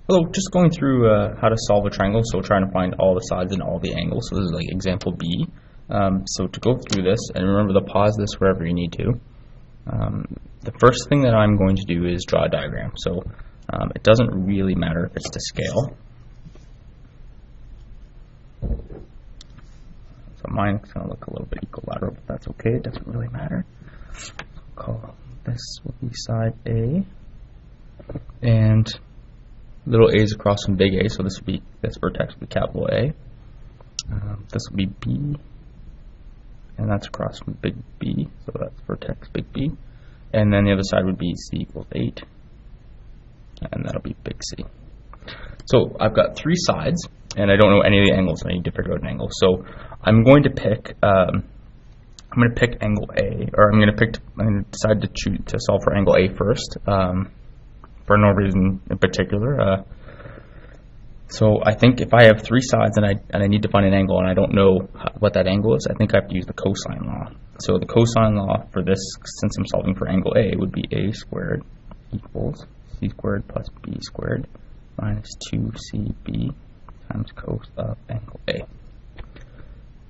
Hello, just going through how to solve a triangle, so trying to find all the sides and all the angles. So this is like example B. So to go through this, and remember to pause this wherever you need to, the first thing that I'm going to do is draw a diagram. So it doesn't really matter if it's to scale. So mine is going to look a little bit equilateral, but that's okay, it doesn't really matter. I'll call this will be side A, and little a is across from big A, so this vertex will be capital A. This will be B, and that's across from big B, so that's vertex big B. And then the other side would be C equals 8, and that'll be big C. So I've got three sides, and I don't know any of the angles, so I need to figure out an angle. So I'm going to pick angle A, or I'm going to decide to solve for angle A first. For no reason in particular. So I think if I have three sides and I need to find an angle and I don't know what that angle is, I think I have to use the cosine law. So the cosine law for this, since I'm solving for angle A, would be a squared equals c squared plus b squared minus 2cb times cos of angle A.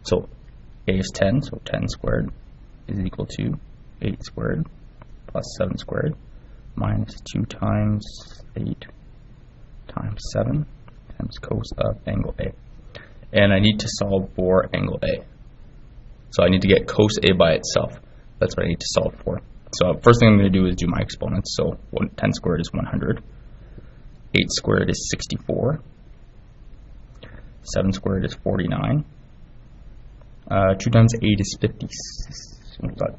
So A is 10, so 10 squared is equal to 8 squared plus 7 squared minus 2 times 8 times 7 times cos of angle A. And I need to solve for angle A. So I need to get cos A by itself. That's what I need to solve for. So first thing I'm going to do is do my exponents. So 10 squared is 100. 8 squared is 64. 7 squared is 49. 2 times 8 is 50.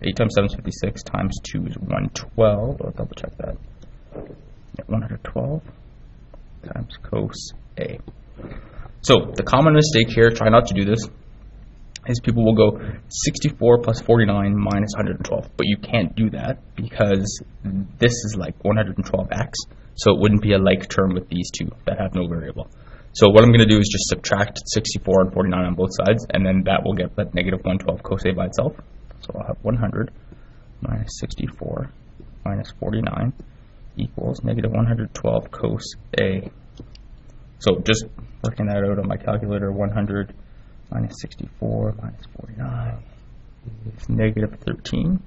8 times 7 is 56, times 2 is 112. I'll double check that. 112 times cos A. So the common mistake here, try not to do this, is people will go 64 plus 49 minus 112. But you can't do that because this is like 112x, so it wouldn't be a like term with these two that have no variable. So what I'm going to do is just subtract 64 and 49 on both sides, and then that will get that negative 112 cos A by itself. So I'll have 100 minus 64 minus 49 equals negative 112 cos A. So just working that out on my calculator, 100 minus 64 minus 49 is negative 13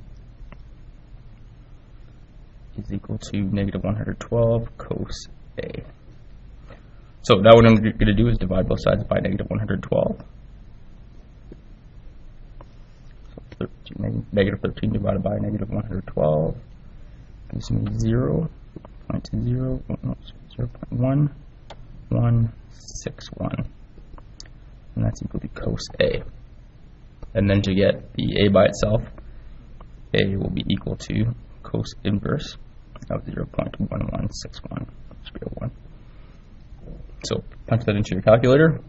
is equal to negative 112 cos A. So now what I'm going to do is divide both sides by negative 112. Negative 13 divided by negative 112 gives me 0.161, and that's equal to cos A. And then to get the A by itself, A will be equal to cos inverse of 0.1161, which would be a 1. So punch that into your calculator.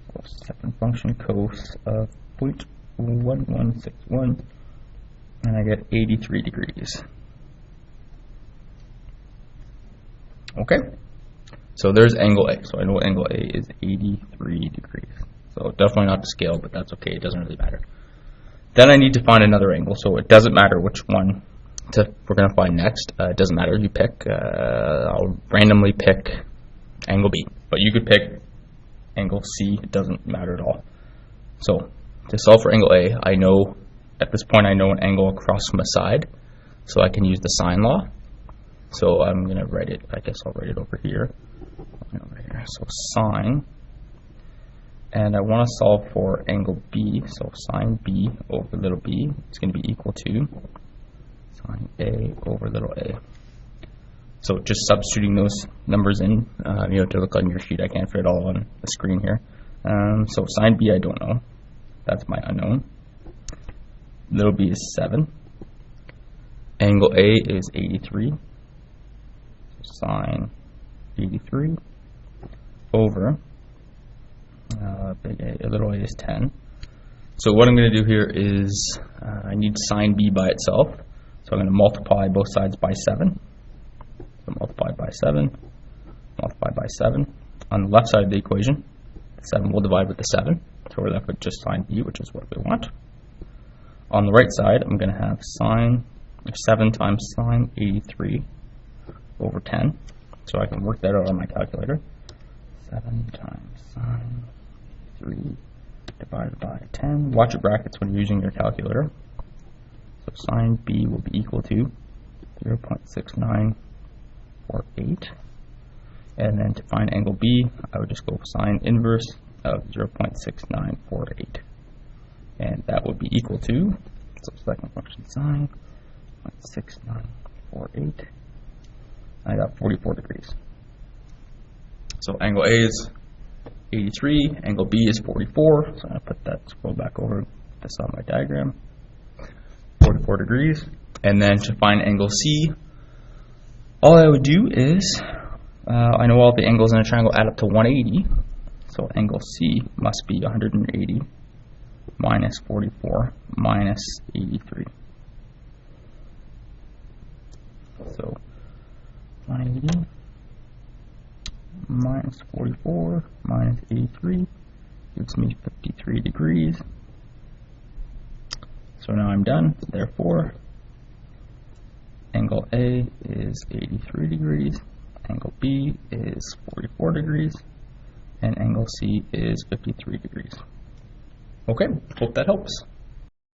So second function cos of 0.1161, and I get 83 degrees. Okay, so there's angle A. So I know angle A is 83 degrees. So definitely not to scale, but that's okay, it doesn't really matter. Then I need to find another angle, so it doesn't matter which one we're going to find next. It doesn't matter, you pick. I'll randomly pick angle B, but you could pick angle C, it doesn't matter at all. So to solve for angle A, I know, at this point I know an angle across from a side, so I can use the sine law. So I'm going to write it, I guess I'll write it over here. So sine, and I want to solve for angle B, so sine B over little b is going to be equal to sine A over little a. So just substituting those numbers in, to look on your sheet, I can't fit it all on the screen here. So sine B I don't know. That's my unknown. Little b is 7. Angle A is 83. So sine 83 over big A, little a is 10. So what I'm going to do here is I need sine B by itself. So I'm going to multiply both sides by 7. So multiply by 7, multiply by 7. On the left side of the equation, 7 will divide with the 7. So we're left with just sine B, which is what we want. On the right side, I'm going to have sine 7 times sine 83 over 10. So I can work that out on my calculator. 7 times sine 3 divided by 10. Watch your brackets when you're using your calculator. So sine B will be equal to 0.6948. And then to find angle B, I would just go sine inverse of 0.6948. And that would be equal to, so second function sine 0.6948. I got 44 degrees. So angle A is 83, angle B is 44. So I'm going to put that, scroll back over this on my diagram. 44 degrees. And then to find angle C, all I would do is, I know all the angles in a triangle add up to 180. So angle C must be 180 minus 44 minus 83. So 180 minus 44 minus 83 gives me 53 degrees. So now I'm done. Therefore, angle A is 83 degrees, angle B is 44 degrees, and angle C is 53 degrees. Okay, hope that helps.